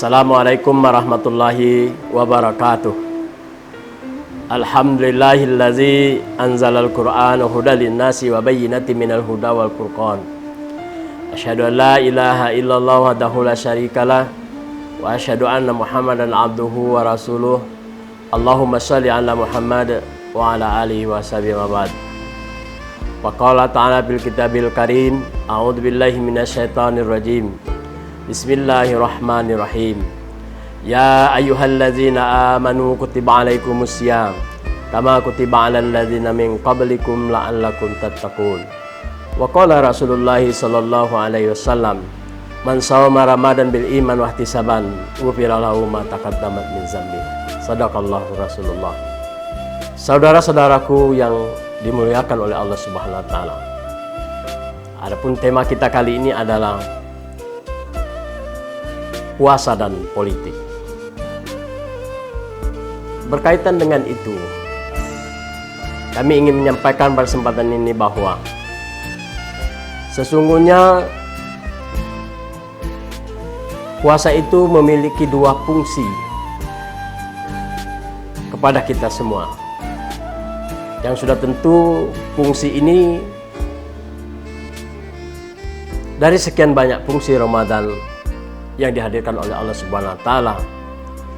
Assalamualaikum warahmatullahi wabarakatuh. Alhamdulillahillazi anzalal qur'ana hudan linnasi wa bayyinatin minal huda wal furqan. Asyhadu an la ilaha illallah wahdahu la syarikalah wa asyhadu anna Muhammadan abduhu wa rasuluh. Allahumma shalli ala Muhammad wa ala alihi wa sahbihi wa ba'd. Wa qala ta'ala bil kitabil karim, a'udzu billahi minasyaitonir rajim. Bismillahirrahmanirrahim. Ya ayyuhalladzina amanu kutiba alaikumus syiyam kama kutiba alal ladzina min qablikum la'allakum tattaqun. Wa qala Rasulullah sallallahu alaihi wasallam, man shawama ramadan bil iman wa ihtisaban ghufira lahu ma taqaddamat min dzambi. Shadaqallahu Rasulullah. Saudara-saudaraku yang dimuliakan oleh Allah Subhanahu wa taala. Adapun tema kita kali ini adalah puasa dan politik. Berkaitan dengan itu, kami ingin menyampaikan pada kesempatan ini bahwa sesungguhnya puasa itu memiliki dua fungsi kepada kita semua. Yang sudah tentu fungsi ini dari sekian banyak fungsi Ramadan yang dihadirkan oleh Allah Subhanahu wa taala,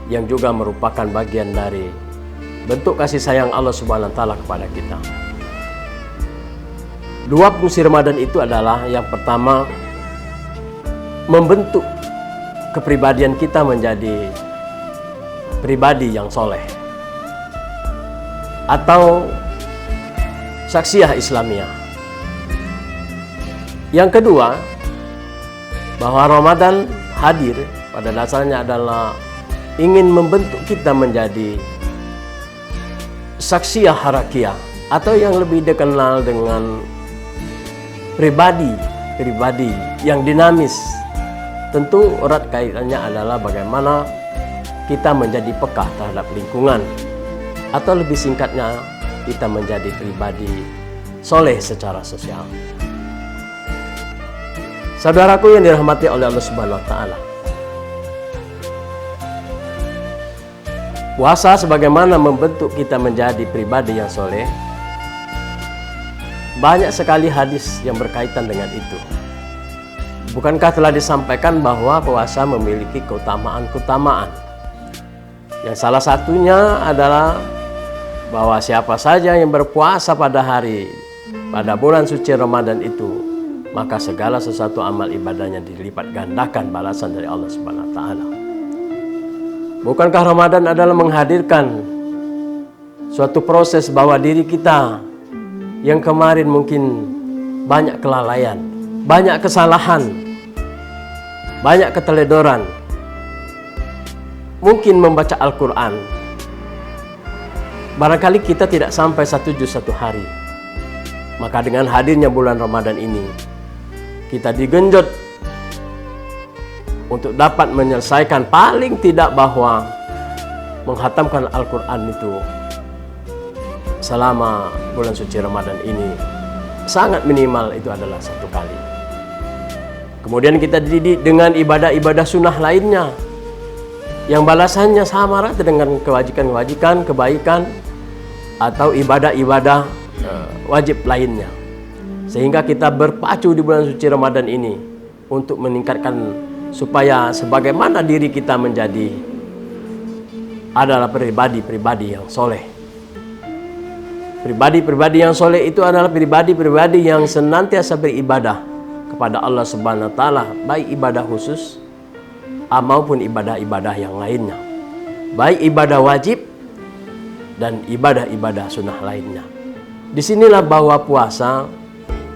yang juga merupakan bagian dari bentuk kasih sayang Allah Subhanahu wa taala kepada kita. Dua fungsi Ramadan itu adalah, yang pertama, membentuk kepribadian kita menjadi pribadi yang soleh atau saksiyah Islamiyah. Yang kedua, bahwa Ramadan hadir pada dasarnya adalah ingin membentuk kita menjadi saksiyah harakiyah, atau yang lebih dikenal dengan pribadi yang dinamis. Tentu erat kaitannya adalah bagaimana kita menjadi peka terhadap lingkungan, atau lebih singkatnya kita menjadi pribadi soleh secara sosial. Saudaraku yang dirahmati oleh Allah Subhanahu wa taala, puasa sebagaimana membentuk kita menjadi pribadi yang soleh. Banyak sekali hadis yang berkaitan dengan itu. Bukankah telah disampaikan bahwa puasa memiliki keutamaan-keutamaan? Yang salah satunya adalah bahwa siapa saja yang berpuasa pada bulan suci Ramadan itu, maka segala sesuatu amal ibadahnya dilipat gandakan balasan dari Allah Subhanahu wa taala. Bukankah Ramadan adalah menghadirkan suatu proses bahwa diri kita yang kemarin mungkin banyak kelalaian, banyak kesalahan, banyak keteledoran, mungkin membaca Al-Quran, barangkali kita tidak sampai 1 juz 1 hari. Maka dengan hadirnya bulan Ramadan ini, kita digenjot untuk dapat menyelesaikan paling tidak bahwa menghatamkan Al-Quran itu selama bulan suci Ramadan ini sangat minimal itu adalah 1 kali. Kemudian kita dididik dengan ibadah-ibadah sunnah lainnya yang balasannya sama rata dengan kewajiban-kewajiban, kebaikan atau ibadah-ibadah wajib lainnya. Sehingga kita berpacu di bulan suci Ramadan ini untuk meningkatkan supaya sebagaimana diri kita menjadi adalah pribadi-pribadi yang soleh. Pribadi-pribadi yang soleh itu adalah pribadi-pribadi yang senantiasa beribadah kepada Allah Subhanahu wa taala, baik ibadah khusus maupun ibadah-ibadah yang lainnya, baik ibadah wajib dan ibadah-ibadah sunnah lainnya. Disinilah bahwa puasa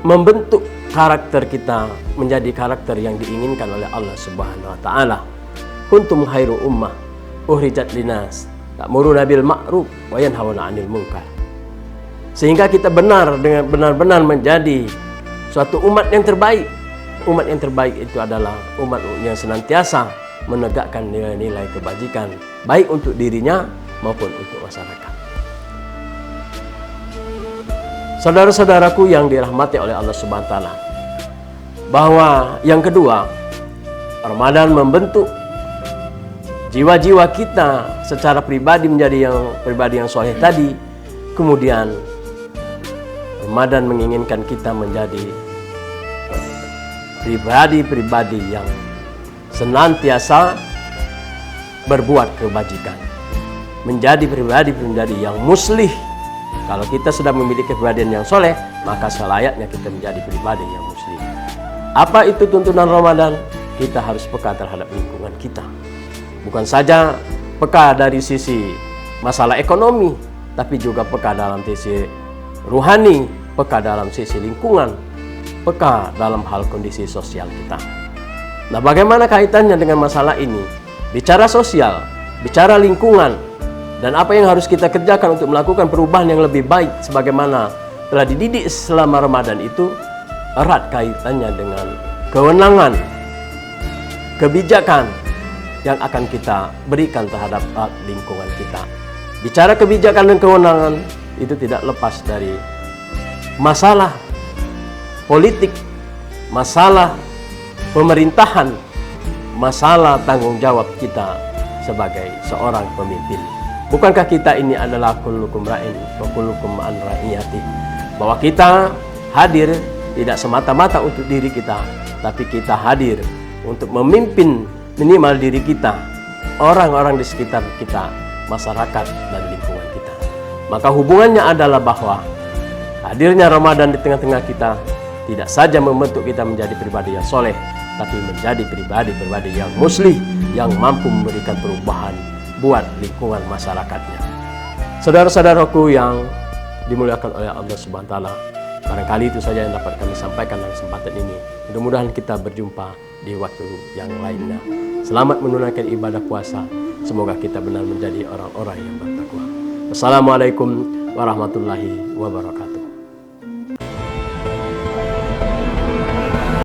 membentuk karakter kita menjadi karakter yang diinginkan oleh Allah Subhanahu wa taala. Kuntum khairu ummah ukhrijat linas ta'muruna bil ma'ruf wa yanhauna 'anil munkar. Sehingga kita benar-benar menjadi suatu umat yang terbaik. Umat yang terbaik itu adalah umat yang senantiasa menegakkan nilai-nilai kebajikan, baik untuk dirinya maupun untuk masyarakat. Saudara-saudaraku yang dirahmati oleh Allah Subhanahu wa taala, bahwa yang kedua, Ramadan membentuk jiwa-jiwa kita secara pribadi menjadi pribadi yang soleh tadi, kemudian Ramadan menginginkan kita menjadi pribadi-pribadi yang senantiasa berbuat kebajikan, menjadi pribadi-pribadi yang muslih. Kalau kita sudah memiliki kepribadian yang soleh, maka selayaknya kita menjadi pribadi yang muslim. Apa itu tuntunan Ramadan? Kita harus peka terhadap lingkungan kita. Bukan saja peka dari sisi masalah ekonomi, tapi juga peka dalam sisi ruhani, peka dalam sisi lingkungan, peka dalam hal kondisi sosial kita. Nah, bagaimana kaitannya dengan masalah ini? Bicara sosial, bicara lingkungan, dan apa yang harus kita kerjakan untuk melakukan perubahan yang lebih baik sebagaimana telah dididik selama Ramadan itu erat kaitannya dengan kewenangan, kebijakan yang akan kita berikan terhadap lingkungan kita. Bicara kebijakan dan kewenangan itu tidak lepas dari masalah politik, masalah pemerintahan, masalah tanggung jawab kita sebagai seorang pemimpin. Bukankah kita ini adalah kullukum ra'in wa kullukum an ra'iyati? Bahwa kita hadir tidak semata-mata untuk diri kita, tapi kita hadir untuk memimpin minimal diri kita, orang-orang di sekitar kita, masyarakat dan lingkungan kita. Maka hubungannya adalah bahwa hadirnya Ramadan di tengah-tengah kita tidak saja membentuk kita menjadi pribadi yang soleh, tapi menjadi pribadi-pribadi yang muslih, yang mampu memberikan perubahan buat lingkungan masyarakatnya. Saudara-saudaraku yang dimuliakan oleh Allah Subhanahu wa taala, barangkali itu saja yang dapat kami sampaikan dalam kesempatan ini. Mudah-mudahan kita berjumpa di waktu yang lainnya. Selamat menunaikan ibadah puasa. Semoga kita benar menjadi orang-orang yang bertakwa. Wassalamualaikum warahmatullahi wabarakatuh.